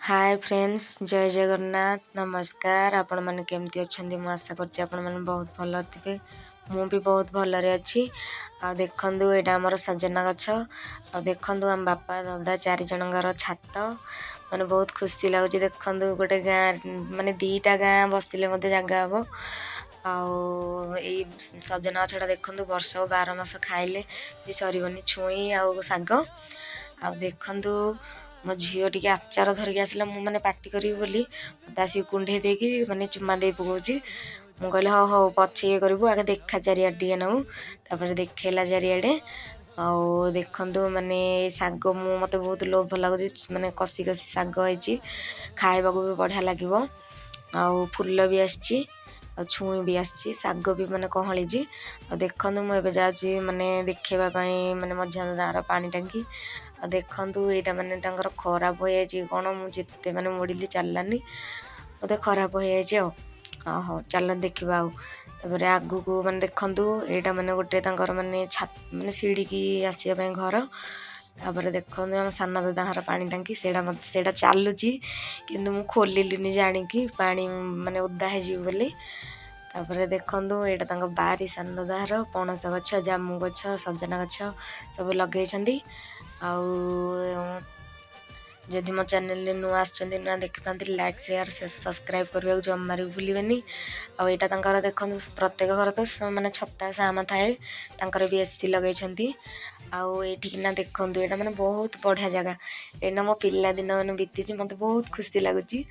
Hi friends, जय जगन्नाथ। नमस्कार। आपण मैंने केमती अच्छा मुझे आशा करछि आपण मैंने बहुत भल थे। मु भी बहुत भलरे अच्छी। आ देखंदु एटा हमर सजना गछ। आ देखंदु हम बापा दादा चारि जनगर छात माने बहुत खुशी लागुछि। देखंदु गोटे गाँ माने दीटा गाँ बसिले मते जगह हबो। आउ ए सजना गछटा देखंदु वर्ष 12 मास खाइले भी सरीबनी। छुई आउ साग आ देखंदु मो झील टी आचार धरिक आसला मु मैंने पार्टी करी बोली मत आसिक कुंडे देकी माने चुमा दे पकाउछि। मु कहले हो हो पछे ये करबू आगे देखा चारिआडे टिके नौ तापर देखेला चारिआडे। आउ देखंदु माने साग मु मते बहुत लोभ लागुछि माने कसी कसी साग आइछि खाइबाकू भी बढ़िया लागिवो। आउ फुल भी आछि आ छुई भी आछि साग भी माने कहलिछि। आ देखंदु मु एबे जाछि माने देखेबा पई माने मझा दार पानी टांकी। आ देखंदु एटा माने तांकर खराब हो जाइछि कोन मु जिते माने मोडिली चललानी मते खराब हो जाइछि। आ हो चल देखिबा। आउ तापर आगु को माने देखंदु एटा माने गोटे तांकर माने छात माने सीढ़ी की आसिया पई घर। तापर देखंदु हम साना दादा घर पानी टांकी सेटा चालुछि किंतु मु खोलिलिनी जानि कि पानी माने उद्दा हे जी बोली। तापर देखंदु एटा तांको बारी साना दादा घर पणस गछ जामु गछ सजना गछ सब लगे छंदी। आउ जदि मो चैनल नुआ आछंदी ना देखतांती लाइक शेयर सब्सक्राइब करबा जम्मा रे भूलिबेनी। आ एटा तांकर देखंदु प्रत्येक घर तो माने छत्ता सामा थाए तांकर भी एसी लगे छंदी। आउ एठी ना देखंदु एटा माने बहुत बढ़िया जगह एना मो पिल्ला दिन माने बीतीची मते बहुत खुशी लागुची।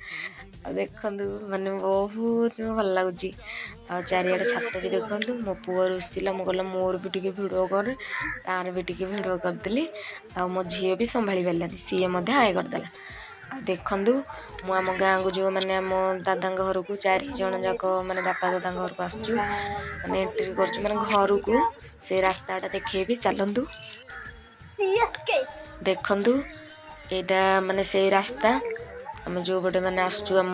आ देखंदु माने बहुत भल लागुची। आ चारिआडे छात भी देखंदु मो पुओ रुसिला मो कहला मोर भी टिके वीडियो कर तार भी टिके वीडियो करदेली। आ मो झियो भी संभाली बेलानी सीए मध्ये हाय करदेला। आ देखंदु मु आम गाँ को जो माने आम दादा घर को 4 जन जाक माने बापा दादा घर को आसचु माने एंट्री करचु माने घर को से रास्ताटा देखेबी चलंदु। देखंदु एटा माने से रास्ता हम जो बटे माने आसचु आम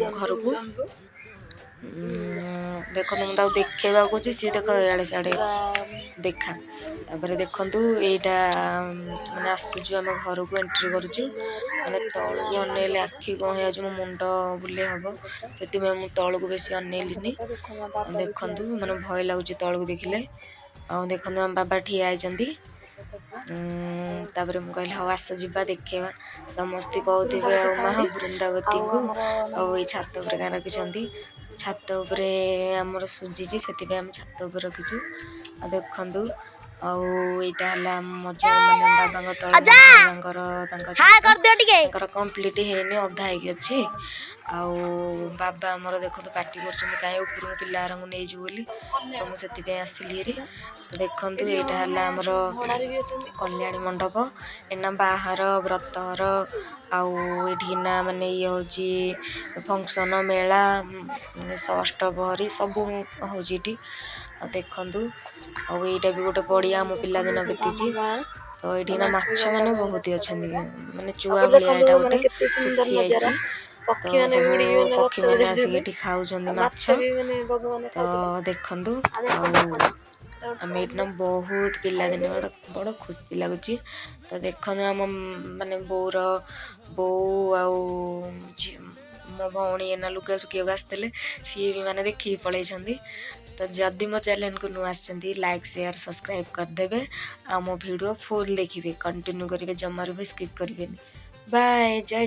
घर को देखंदु मुदा देखेबा को सी देख याडे साडे देखा। तापर देखंदु एटा माने आसचु आम घर को एंट्री करचु माने तळ को अनेले आखी को हे आज मो मुंड बुले हबो सेति में मु तळ को बेसी अनेलिनी। देखंदु माने भय लागुची तळ को देखिले। आ देखंदु हम बाबा ठिया आइचंदी। तापर मु कहले हो आस जिबा देखेबा समस्ते कहथिबे आ महा वृंदावती को आ ए छात ऊपर का रखिचंदी। छात ऊपरे हमर सुजीजी सेति पे हम छात ऊपर रखिचु। आ देखंदु आउ एटा हला मजा माने बाबा तळ बाबांकर तांकर कंप्लीट हेनी अधा हेकी अछि। आउ बाबा हमर देखंदु पार्टी करछन काहे ऊपर पिल्ला रंग नै जु बोली तो मु सेति पे आसिली रे। देखंदु एटा हला हमर कल्याणी मंडप एना बाहर व्रतहर आउ एठिना माने ये होची फंक्शन मेला माने अष्टपहरी सब होची एठी। आ देखंदु आउ एटा भी गोटे बढ़िया मो पिल्ला दिन बीतीची। तो एठी ना माछ माने बहुत अछंदी माने चुआ भलिया एटा गोटे सुखी आइची। पक्षी माने आसी एठी खाउछंदी माछ। तो देखंदु आम एठना बहुत पिल्ला दिन बड़ खुशी लगुची। तो देखंदु आम माने बोर बो आउ मो भौणी एना लुगा सुखिया आसते सी भी माने देखी पड़े। तो जदि मो चैनल को नुआ आछंती लाइक शेयर सब्सक्राइब करदेबे आ मो वीडियो फुल देखिबे कंटिन्यू करिवे जम्मारू भी स्किप करिवेनी। बाय जय।